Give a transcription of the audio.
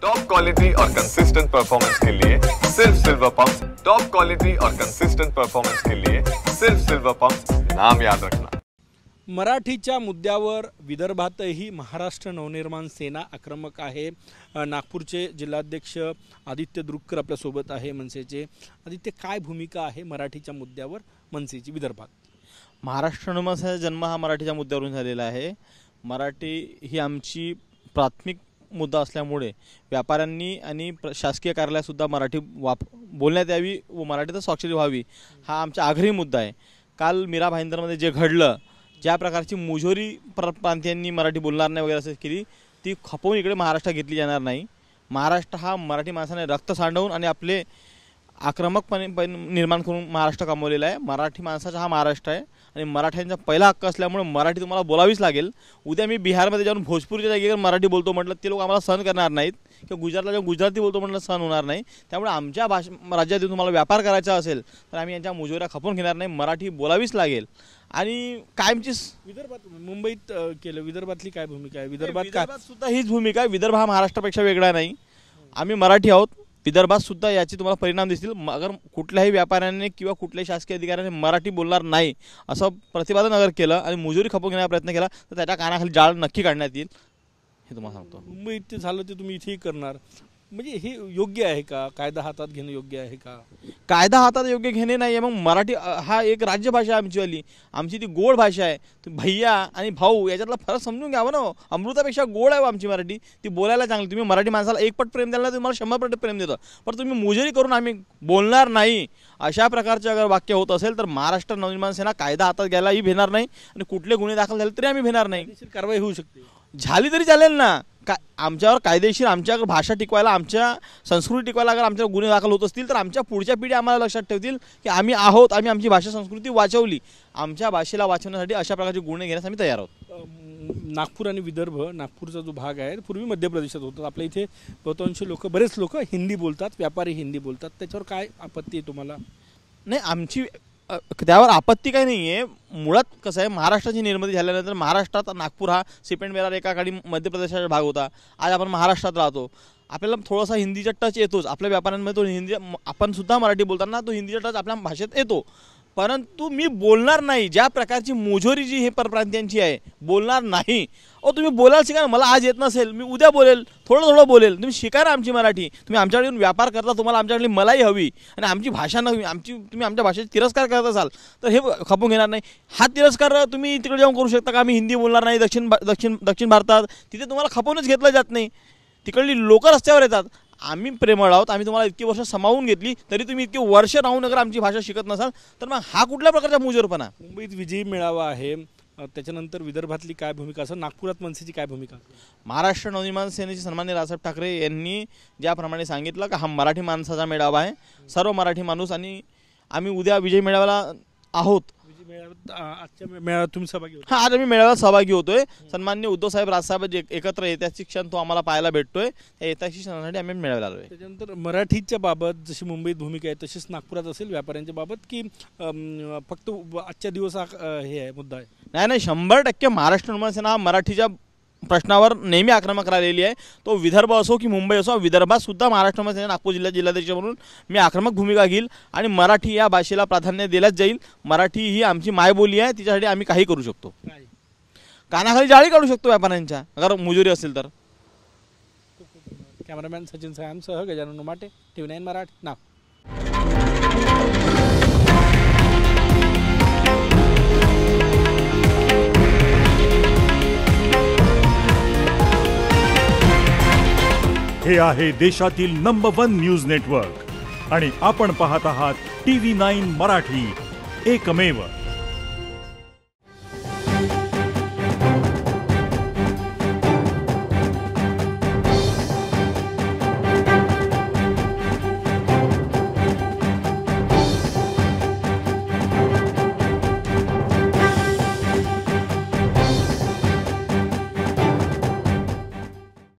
Top quality और consistent performance के लिए सिर्फ सिल्वर पंप्स। टॉप क्वालिटी और कंसिस्टेंट परफॉर्मेंस के लिए सिर्फ सिल्वर पंप्स, नाम याद रखना। मराठीच्या मुद्द्यावर विदर्भातही महाराष्ट्र नवनिर्माण सेना आक्रमक आहे। नागपूरचे जिल्हाध्यक्ष आदित्य द्रुक्कर आपल्यासोबत आहे मनसेचे। आदित्य, काय भूमिका आहे मराठीच्या मुद्द्यावर मनसेची विदर्भात? महाराष्ट्र नवनिर्माण सेनेचा जन्म हा मराठीच्या मुद्द्यावरून झालेला आहे। मराठी ही आमची प्राथमिक मुद्दा असल्यामुळे व्यापाऱ्यांनी आणि शासकीय कार्यालयातसुद्धा मराठी बोलण्यात यावी व मराठीतच स्वाक्षरी व्हावी हा आमचा आग्रही मुद्दा आहे। काल मीरा भाईंदरमध्ये जे घडलं, ज्या प्रकारची मुजोरी प्रांतीयांनी मराठी बोलणार नाही वगैरे असं केली, ती खपवून इकडे महाराष्ट्रात घेतली जाणार नाही। महाराष्ट्र हा मराठी माणसाने रक्त सांडवून आणि आपले आक्रमकपणे निर्माण करून महाराष्ट्र कमवलेला आहे। मराठी माणसाचा हा महाराष्ट्र आहे आणि मराठ्यांचा पहिला हक्क असल्यामुळे मराठी तुम्हाला बोलावीच लागेल। उद्या मी बिहारमध्ये जाऊन भोजपुरीच्या जागेवर मराठी बोलतो म्हटलं ते लोक आम्हाला सहन करणार नाहीत, किंवा गुजरातला जाऊन गुजराती बोलतो म्हटलं सहन होणार नाही। त्यामुळे आमच्या राज्यात तुम्हाला व्यापार करायचा असेल तर आम्ही यांच्या मुजोऱ्या खपवून घेणार नाही, मराठी बोलावीच लागेल। आणि कायमची विदर्भात मुंबईत केलं, विदर्भातली काय भूमिका आहे? विदर्भात सुद्धा हीच भूमिका आहे। विदर्भ हा महाराष्ट्रापेक्षा वेगळा नाही, आम्ही मराठी आहोत। विदर्भात सुद्धा याची तुम्हाला परिणाम दिसतील। अगर कुठल्याही व्यापाऱ्याने किंवा कुठल्याही शासकीय अधिकाऱ्याने मराठी बोलणार नाही असं प्रतिपादन अगर केलं आणि मुजोरी खपवून घेण्याचा प्रयत्न केला तर त्याच्या कानाखाली जाळ नक्की काढण्यात येईल, हे तुम्हाला सांगतो। मुंबईत ते झालं ते तुम्ही इथेही करणार, म्हणजे हे योग्य आहे का? कायदा हातात घेणं योग्य आहे का? कायदा हातात योग्य घेणे नाही आहे। मग मराठी हा एक राज्यभाषा आमचीवाली, आमची ती गोड भाषा आहे। भैया आणि भाऊ याच्यातला फरक समजून घ्यावा ना। अमृतापेक्षा गोड आहे आमची मराठी, ती बोलायला चांगली। तुम्ही मराठी माणसाला 1 पट प्रेम द्याल ना, तुम्हाला 100 पट प्रेम देतं, पण तुम्ही मुजोरी करून आम्ही बोलणार नाही अशा प्रकारचे अगर वाक्य होत असेल तर महाराष्ट्र नवनिर्माण सेना कायदा हातात घ्यायलाही भेटणार नाही आणि कुठले गुन्हे दाखल झाले तरी आम्ही भेटणार नाही। कारवाई होऊ शकते, झाली तरी चालेल ना। आमच्यावर कायदेशीर आमच्यावर भाषा टिकवायला, आमच्या संस्कृती टिकवायला अगर आमच्यावर गुन्हे दाखल होत असतील तर आमच्या पुढच्या पिढी आम्हाला लक्षात ठेवतील की आम्ही आहोत, आम्ही आमची भाषा संस्कृती वाचवली। आमच्या भाषेला वाचवण्यासाठी अशा प्रकारचे गुन्हे घेण्यास आम्ही तयार आहोत। नागपूर आणि विदर्भ, नागपूरचा जो भाग आहे पूर्वी मध्य प्रदेशात होता। आपल्या इथे बहुतांश लोक, बरेच लोक हिंदी बोलतात, व्यापारी हिंदी बोलतात, त्याच्यावर काय आपत्ती आहे तुम्हाला? नाही, आमची त्यावर आपत्ती काही नाही आहे। मुळात कसं आहे, महाराष्ट्राची निर्मिती झाल्यानंतर महाराष्ट्रात नागपूर हा सिपेंट बेरार एका काळी मध्य प्रदेशाचा भाग होता। आज आपण महाराष्ट्रात राहतो, आपल्याला थोडासा हिंदीचा टच येतोच। आपल्या व्यापाऱ्यांमध्ये तो हिंदी, आपण सुद्धा मराठी बोलताना तो हिंदीचा टच आपल्या भाषेत येतो, परंतु मी बोलणार नाही। ज्या प्रकारची मुजोरी जी हे परप्रांतीयांची आहे, बोलणार नाही। तुम्ही बोलायला शिका ना, मला आज येत नसेल मी उद्या बोलेल, थोडं बोलेल। तुम्ही शिका ना आमची मराठी। तुम्ही आमच्याकडे येऊन व्यापार करता, तुम्हाला आमच्याकडली मलाई हवी आणि आमची भाषा नवी, तुम्ही आमच्या भाषेचा तिरस्कार करत असाल तर हे खपवून घेणार नाही। हा तिरस्कार तुम्ही तिकडे जाऊन करू शकता का? आम्ही हिंदी बोलणार नाही दक्षिण भारतात, तिथे तुम्हाला खपवूनच घेतलं जात नाही। तिकडली लोक रस्त्यावर येतात। आम्ही प्रेमळ आहोत, आम्ही तुम्हाला इतकी वर्ष समावून घेतली तरी तुम्ही इतकी वर्ष राहून अगर आमची भाषा शिकत नसाल तर मग हा कुठल्या प्रकारचा मुजोरपणा? मुंबईत विजयी मेळावा आहे, त्याच्यानंतर विदर्भातली काय भूमिका असेल? नागपुरात मनसेची काय भूमिका? महाराष्ट्र नवनिर्माण सेनेचे सन्माननीय रावसाहेब ठाकरे यांनी ज्याप्रमाणे सांगितलं की हा मराठी माणसाचा मेळावा आहे, सर्व मराठी माणूस, आणि आम्ही उद्या विजयी मेळाव्याला आहोत। आजच्या मेळाव्यात तुम्ही सहभागी होता? आज आम्ही मेळाव्यात सहभागी होतोय। सन्माननीय उद्धव साहेब, राजसाहेब एकत्र ऐतिहासिक क्षण तो आम्हाला पाहायला भेटतोय। त्या ऐतिहासिक क्षणासाठी आम्ही मेळाव्याला आलोय। त्याच्यानंतर मराठीच्या बाबत जशी मुंबईत भूमिका आहे तशीच नागपुरात असेल व्यापाऱ्यांच्या बाबत, की फक्त आजच्या दिवस हे आहे मुद्दा आहे? नाही, 100% महाराष्ट्र नवनिर्माण सेना हा मराठीच्या प्रश्नावर नेहमी आक्रमक राहिलेली आहे। तो विदर्भ असो की मुंबई असो, विदर्भात सुद्धा महाराष्ट्र नवनिर्माण सेना नागपूर जिल्हाध्यक्ष म्हणून मी आक्रमक भूमिका घेईल आणि मराठी या भाषेला प्राधान्य दिल्याच जाईल। मराठी ही आमची मायबोली आहे, तिच्यासाठी आम्ही काही करू शकतो। कानाखाली जाळी काढू शकतो व्यापाऱ्यांच्या अगर मुजोरी असेल तर। कॅमेरामॅन सचिन साहेबांसह गजानन उमाटे, TV9 मराठी, नागपूर। हे आहे देशातील नंबर 1 न्यूज नेटवर्क आणि आपण पाहत आहात TV9 मराठी, एकमेव।